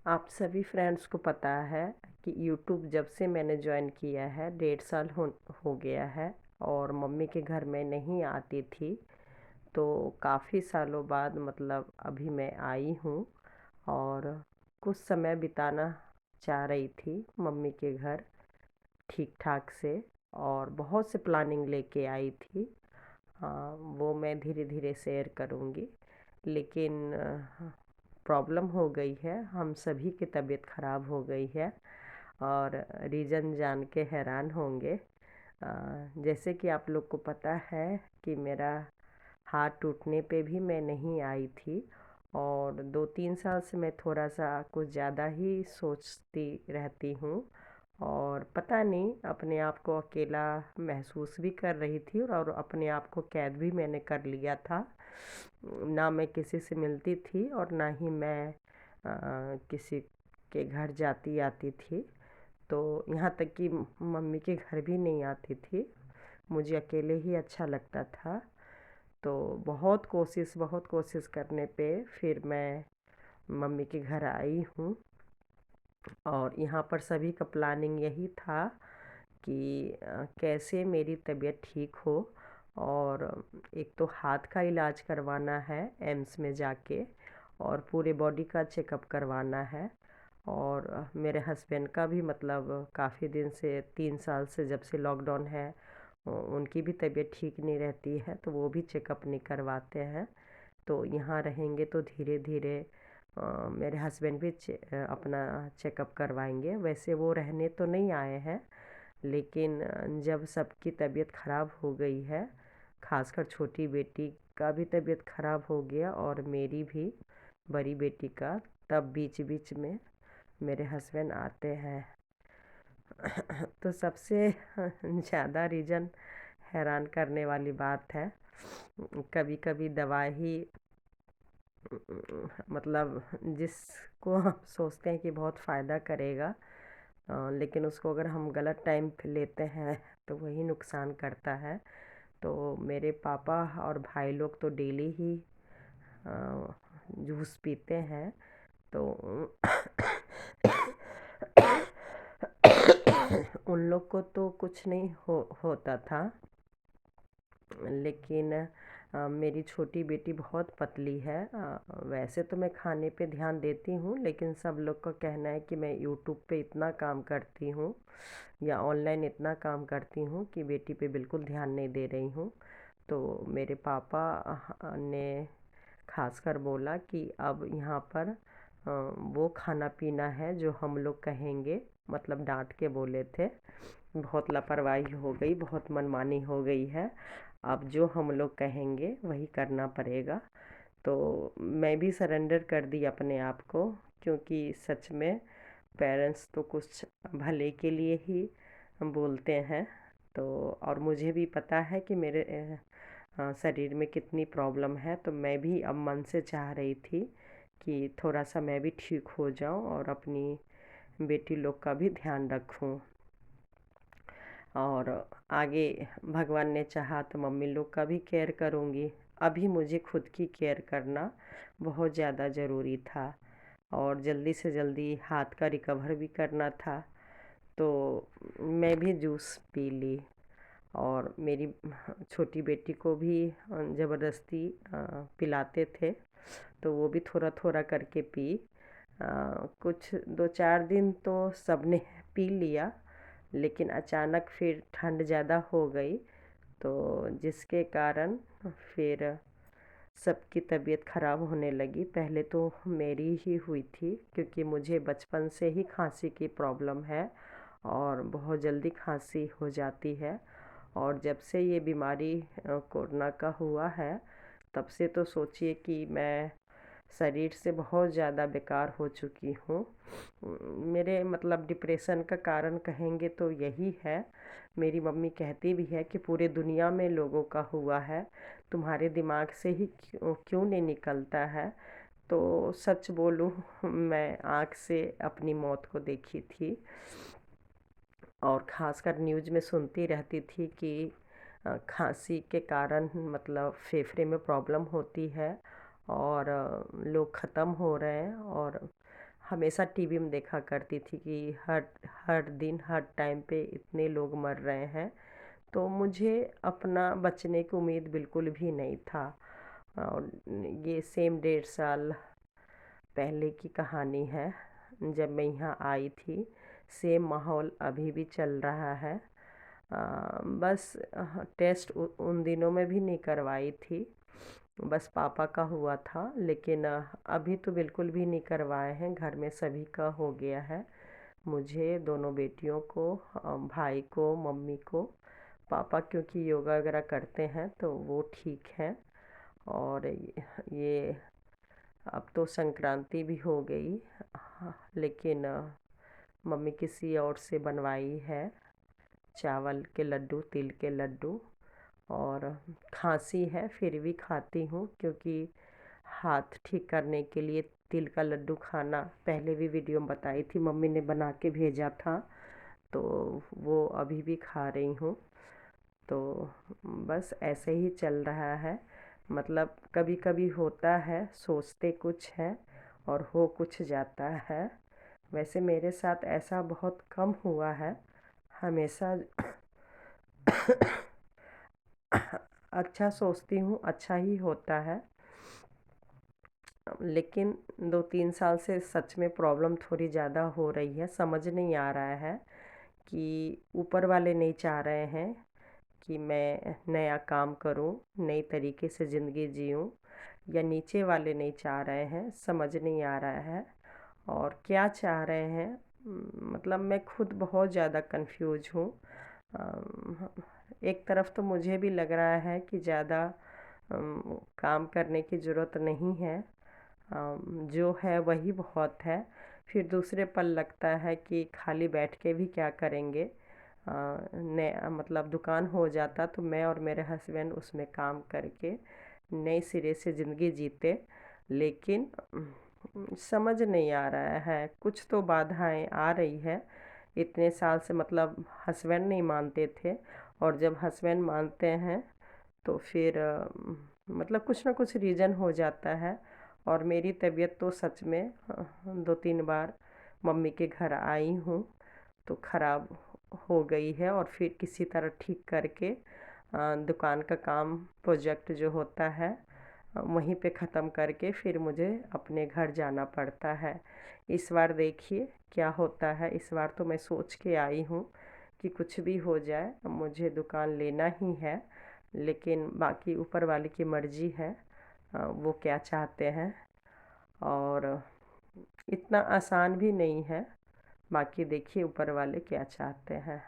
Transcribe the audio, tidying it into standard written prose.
आप सभी फ्रेंड्स को पता है कि यूट्यूब जब से मैंने ज्वाइन किया है 1.5 साल हो गया है और मम्मी के घर में नहीं आती थी। तो काफ़ी सालों बाद मतलब अभी मैं आई हूँ और कुछ समय बिताना चाह रही थी मम्मी के घर ठीक ठाक से। और बहुत से प्लानिंग लेके आई थी। हाँ, वो मैं धीरे धीरे शेयर करूँगी। लेकिन प्रॉब्लम हो गई है, हम सभी की तबीयत ख़राब हो गई है और रीज़न जान के हैरान होंगे। जैसे कि आप लोग को पता है कि मेरा हाथ टूटने पे भी मैं नहीं आई थी और 2-3 साल से मैं थोड़ा सा कुछ ज़्यादा ही सोचती रहती हूँ और पता नहीं अपने आप को अकेला महसूस भी कर रही थी और अपने आप को कैद भी मैंने कर लिया था। ना मैं किसी से मिलती थी और ना ही मैं किसी के घर जाती आती थी। तो यहाँ तक कि मम्मी के घर भी नहीं आती थी, मुझे अकेले ही अच्छा लगता था। तो बहुत कोशिश करने पे फिर मैं मम्मी के घर आई हूँ और यहाँ पर सभी का प्लानिंग यही था कि कैसे मेरी तबीयत ठीक हो। और एक तो हाथ का इलाज करवाना है एम्स में जाके और पूरे बॉडी का चेकअप करवाना है। और मेरे हस्बैंड का भी मतलब काफ़ी दिन से 3 साल से जब से लॉकडाउन है उनकी भी तबीयत ठीक नहीं रहती है, तो वो भी चेकअप नहीं करवाते हैं। तो यहाँ रहेंगे तो धीरे धीरे मेरे हस्बैंड भी अपना चेकअप करवाएंगे। वैसे वो रहने तो नहीं आए हैं, लेकिन जब सबकी तबीयत ख़राब हो गई है, खासकर छोटी बेटी का भी तबीयत ख़राब हो गया और मेरी भी बड़ी बेटी का, तब बीच बीच में मेरे हस्बैंड आते हैं। तो सबसे ज़्यादा रीज़न हैरान करने वाली बात है, कभी कभी दवा ही मतलब जिसको हम सोचते हैं कि बहुत फ़ायदा करेगा, लेकिन उसको अगर हम गलत टाइम पे लेते हैं तो वही नुकसान करता है। तो मेरे पापा और भाई लोग तो डेली ही जूस पीते हैं। तो उन लोग को तो कुछ नहीं होता था, लेकिन मेरी छोटी बेटी बहुत पतली है। वैसे तो मैं खाने पे ध्यान देती हूँ, लेकिन सब लोग का कहना है कि मैं यूट्यूब पे इतना काम करती हूँ या ऑनलाइन इतना काम करती हूँ कि बेटी पे बिल्कुल ध्यान नहीं दे रही हूँ। तो मेरे पापा ने खासकर बोला कि अब यहाँ पर वो खाना पीना है जो हम लोग कहेंगे, मतलब डांट के बोले थे। बहुत लापरवाही हो गई, बहुत मनमानी हो गई है, अब जो हम लोग कहेंगे वही करना पड़ेगा। तो मैं भी सरेंडर कर दी अपने आप को, क्योंकि सच में पेरेंट्स तो कुछ भले के लिए ही बोलते हैं। तो और मुझे भी पता है कि मेरे शरीर में कितनी प्रॉब्लम है, तो मैं भी अब मन से चाह रही थी कि थोड़ा सा मैं भी ठीक हो जाऊं और अपनी बेटी लोग का भी ध्यान रखूं। और आगे भगवान ने चाहा तो मम्मी लोग का भी केयर करूँगी। अभी मुझे खुद की केयर करना बहुत ज़्यादा ज़रूरी था और जल्दी से जल्दी हाथ का रिकवर भी करना था। तो मैं भी जूस पी ली और मेरी छोटी बेटी को भी ज़बरदस्ती पिलाते थे, तो वो भी थोड़ा थोड़ा करके पी। कुछ 2-4 दिन तो सबने पी लिया, लेकिन अचानक फिर ठंड ज़्यादा हो गई, तो जिसके कारण फिर सबकी तबीयत ख़राब होने लगी। पहले तो मेरी ही हुई थी, क्योंकि मुझे बचपन से ही खांसी की प्रॉब्लम है और बहुत जल्दी खांसी हो जाती है। और जब से ये बीमारी कोरोना का हुआ है, तब से तो सोचिए कि मैं शरीर से बहुत ज़्यादा बेकार हो चुकी हूँ। मेरे मतलब डिप्रेशन का कारण कहेंगे तो यही है। मेरी मम्मी कहती भी है कि पूरे दुनिया में लोगों का हुआ है, तुम्हारे दिमाग से ही क्यों क्यों नहीं निकलता है। तो सच बोलूँ, मैं आँख से अपनी मौत को देखी थी और ख़ासकर न्यूज़ में सुनती रहती थी कि खांसी के कारण मतलब फेफड़े में प्रॉब्लम होती है और लोग ख़त्म हो रहे हैं और हमेशा टीवी में देखा करती थी कि हर हर दिन हर टाइम पे इतने लोग मर रहे हैं, तो मुझे अपना बचने की उम्मीद बिल्कुल भी नहीं था। और ये सेम 1.5 साल पहले की कहानी है, जब मैं यहाँ आई थी। सेम माहौल अभी भी चल रहा है। बस टेस्ट उन दिनों में भी नहीं करवाई थी, बस पापा का हुआ था। लेकिन अभी तो बिल्कुल भी नहीं करवाए हैं, घर में सभी का हो गया है। मुझे, दोनों बेटियों को, भाई को, मम्मी को। पापा क्योंकि योगा वगैरह करते हैं तो वो ठीक हैं। और ये अब तो संक्रांति भी हो गई। हाँ, लेकिन मम्मी किसी और से बनवाई है, चावल के लड्डू, तिल के लड्डू। और खांसी है फिर भी खाती हूँ, क्योंकि हाथ ठीक करने के लिए तिल का लड्डू खाना, पहले भी वीडियो में बताई थी, मम्मी ने बना के भेजा था, तो वो अभी भी खा रही हूँ। तो बस ऐसे ही चल रहा है। मतलब कभी कभी होता है, सोचते कुछ है और हो कुछ जाता है। वैसे मेरे साथ ऐसा बहुत कम हुआ है, हमेशा अच्छा सोचती हूँ, अच्छा ही होता है। लेकिन 2-3 साल से सच में प्रॉब्लम थोड़ी ज़्यादा हो रही है। समझ नहीं आ रहा है कि ऊपर वाले नहीं चाह रहे हैं कि मैं नया काम करूं, नई तरीके से ज़िंदगी जीऊं, या नीचे वाले नहीं चाह रहे हैं, समझ नहीं आ रहा है। और क्या चाह रहे हैं, मतलब मैं खुद बहुत ज़्यादा कंफ्यूज हूँ। एक तरफ तो मुझे भी लग रहा है कि ज़्यादा काम करने की ज़रूरत नहीं है, जो है वही बहुत है। फिर दूसरे पल लगता है कि खाली बैठ के भी क्या करेंगे। मतलब दुकान हो जाता तो मैं और मेरे हस्बैंड उसमें काम करके नए सिरे से ज़िंदगी जीते। लेकिन समझ नहीं आ रहा है, कुछ तो बाधाएं आ रही है। इतने साल से मतलब हस्बैंड नहीं मानते थे, और जब हस्बैंड मानते हैं तो फिर मतलब कुछ ना कुछ रीज़न हो जाता है। और मेरी तबीयत तो सच में 2-3 बार मम्मी के घर आई हूँ तो ख़राब हो गई है, और फिर किसी तरह ठीक करके दुकान का काम, प्रोजेक्ट जो होता है, वहीं पे ख़त्म करके फिर मुझे अपने घर जाना पड़ता है। इस बार देखिए क्या होता है। इस बार तो मैं सोच के आई हूँ कि कुछ भी हो जाए मुझे दुकान लेना ही है, लेकिन बाकी ऊपर वाले की मर्ज़ी है, वो क्या चाहते हैं। और इतना आसान भी नहीं है, बाकी देखिए ऊपर वाले क्या चाहते हैं।